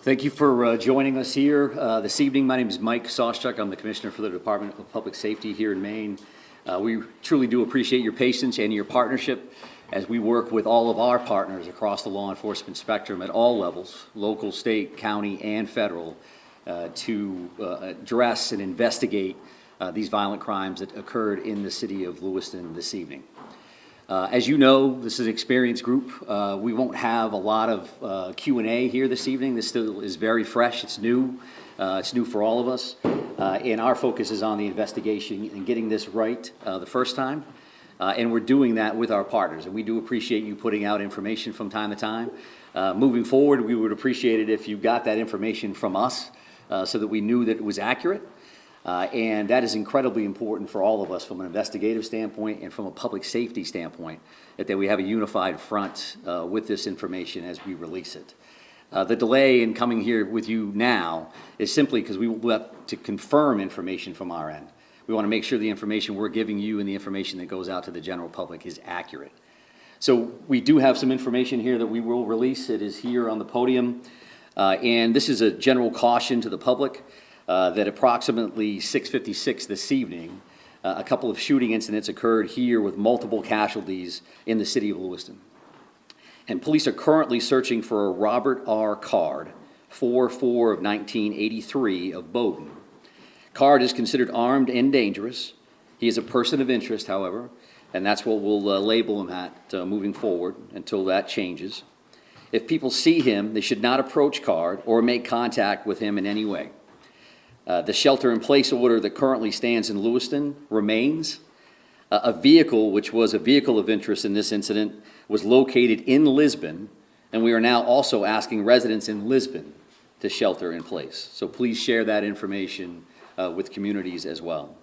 Thank you for joining us here this evening. My name is Mike Sawchuk. I'm the Commissioner for the Department of Public Safety here in Maine. We truly do appreciate your patience and your partnership as we work with all of our partners across the law enforcement spectrum at all levels, local, state, county, and federal, to address and investigate these violent crimes that occurred in the city of Lewiston this evening. As you know, this is an experienced group. We won't have a lot of Q&A here this evening. This still is very fresh. It's new. It's new for all of us. And our focus is on the investigation and getting this right the first time. And we're doing that with our partners. And we do appreciate you putting out information from time to time. Moving forward, we would appreciate it if you got that information from us so that we knew that it was accurate. And that is incredibly important for all of us from an investigative standpoint and from a public safety standpoint, that we have a unified front with this information as we release it. The delay in coming here with you now is simply because we will have to confirm information from our end. We want to make sure the information we're giving you and the information that goes out to the general public is accurate. So we do have some information here that we will release. It is here on the podium. And this is a general caution to the public. That approximately 6:56 this evening, a couple of shooting incidents occurred here with multiple casualties in the city of Lewiston. And police are currently searching for a Robert R. Card, 4/4 of 1983 of Bowdoin. Card is considered armed and dangerous. He is a person of interest, however, and that's what we'll label him at moving forward until that changes. If people see him, they should not approach Card or make contact with him in any way. The shelter-in-place order that currently stands in Lewiston remains. A vehicle, which was a vehicle of interest in this incident, was located in Lisbon, and we are now also asking residents in Lisbon to shelter in place. So please share that information with communities as well.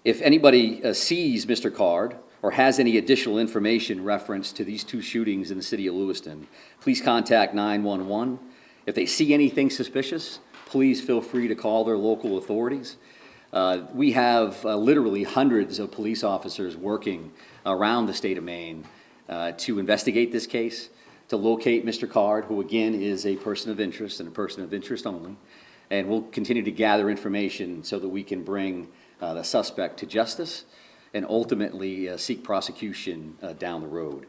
If anybody sees Mr. Card or has any additional information reference to these two shootings in the city of Lewiston, please contact 911. If they see anything suspicious, please feel free to call their local authorities. We have literally hundreds of police officers working around the state of Maine to investigate this case, to locate Mr. Card, who again is a person of interest and a person of interest only. And we'll continue to gather information so that we can bring the suspect to justice and ultimately seek prosecution down the road.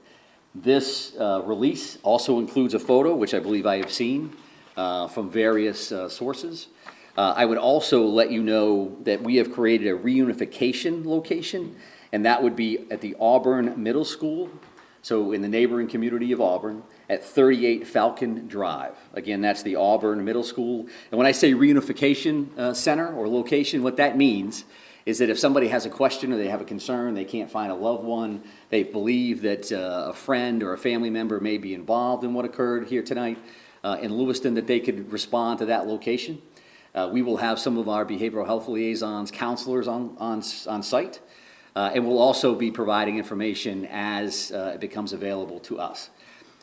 This release also includes a photo, which I believe I have seen, from various sources. I would also let you know that we have created a reunification location, and that would be at the Auburn Middle School, so in the neighboring community of Auburn, at 38 Falcon Drive. Again, that's the Auburn Middle School. And when I say reunification center or location, what that means is that if somebody has a question or they have a concern, they can't find a loved one, they believe that a friend or a family member may be involved in what occurred here tonight, in Lewiston, that they could respond to that location. We will have some of our behavioral health liaisons, counselors on site, and we'll also be providing information as it becomes available to us.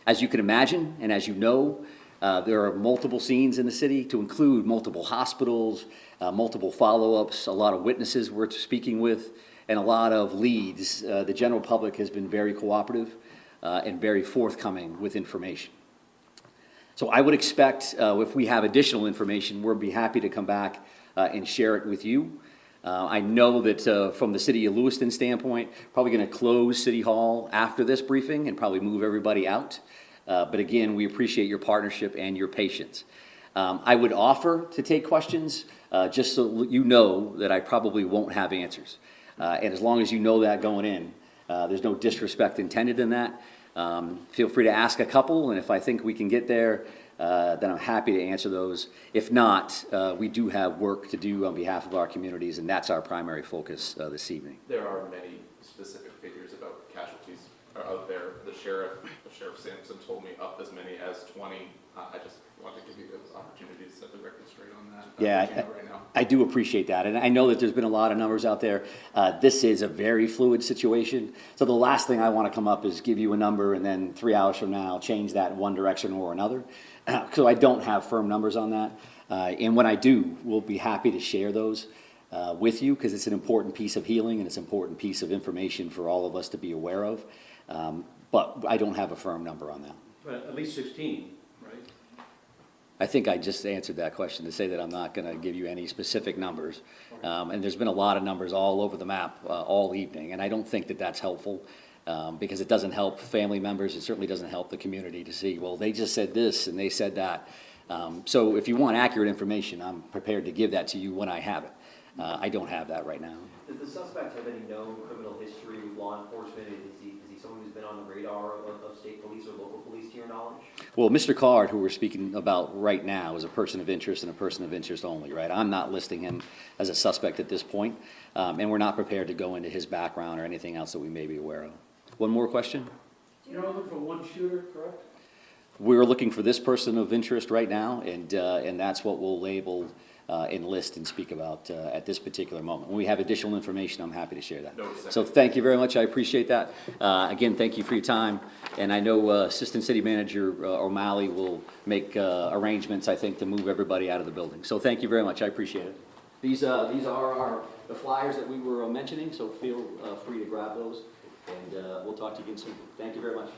As you can imagine, and as you know, there are multiple scenes in the city to include multiple hospitals, multiple follow-ups, a lot of witnesses we're speaking with, and a lot of leads. The general public has been very cooperative and very forthcoming with information. So I would expect if we have additional information, we'll be happy to come back and share it with you. I know that from the city of Lewiston standpoint, probably going to close City Hall after this briefing and probably move everybody out. But again, we appreciate your partnership and your patience. I would offer to take questions just so you know that I probably won't have answers. And as long as you know that going in, there's no disrespect intended in that. Feel free to ask a couple, and if I think we can get there, then I'm happy to answer those. If not, we do have work to do on behalf of our communities, and that's our primary focus this evening. There are many specific figures about casualties out there. Sheriff Sampson told me up as many as 20. I just want to give you this opportunity to set the record straight on that. Yeah, I do appreciate that, and I know that there's been a lot of numbers out there. This is a very fluid situation, so the last thing I want to come up is give you a number and then 3 hours from now change that in one direction or another. So I don't have firm numbers on that, and when I do, we'll be happy to share those with you because it's an important piece of healing and it's an important piece of information for all of us to be aware of. But I don't have a firm number on that. But at least 16, right? I think I just answered that question to say that I'm not going to give you any specific numbers. And there's been a lot of numbers all over the map all evening, and I don't think that that's helpful because it doesn't help family members. It certainly doesn't help the community to see, well, they just said this and they said that. So if you want accurate information, I'm prepared to give that to you when I have it. I don't have that right now. Does the suspect have any known criminal history with law enforcement? Is he someone who's been on the radar of state police or local police, to your knowledge? Well, Mr. Card, who we're speaking about right now, is a person of interest and a person of interest only, right? I'm not listing him as a suspect at this point, and we're not prepared to go into his background or anything else that we may be aware of. One more question? You're looking for one shooter, correct? We're looking for this person of interest right now, and that's what we'll label enlist and speak about at this particular moment. When we have additional information, I'm happy to share that. So thank you very much. I appreciate that. Again, thank you for your time. And I know Assistant City Manager O'Malley will make arrangements, I think, to move everybody out of the building. So thank you very much. I appreciate it. These are the flyers that we were mentioning, so feel free to grab those. And we'll talk to you again soon. Thank you very much.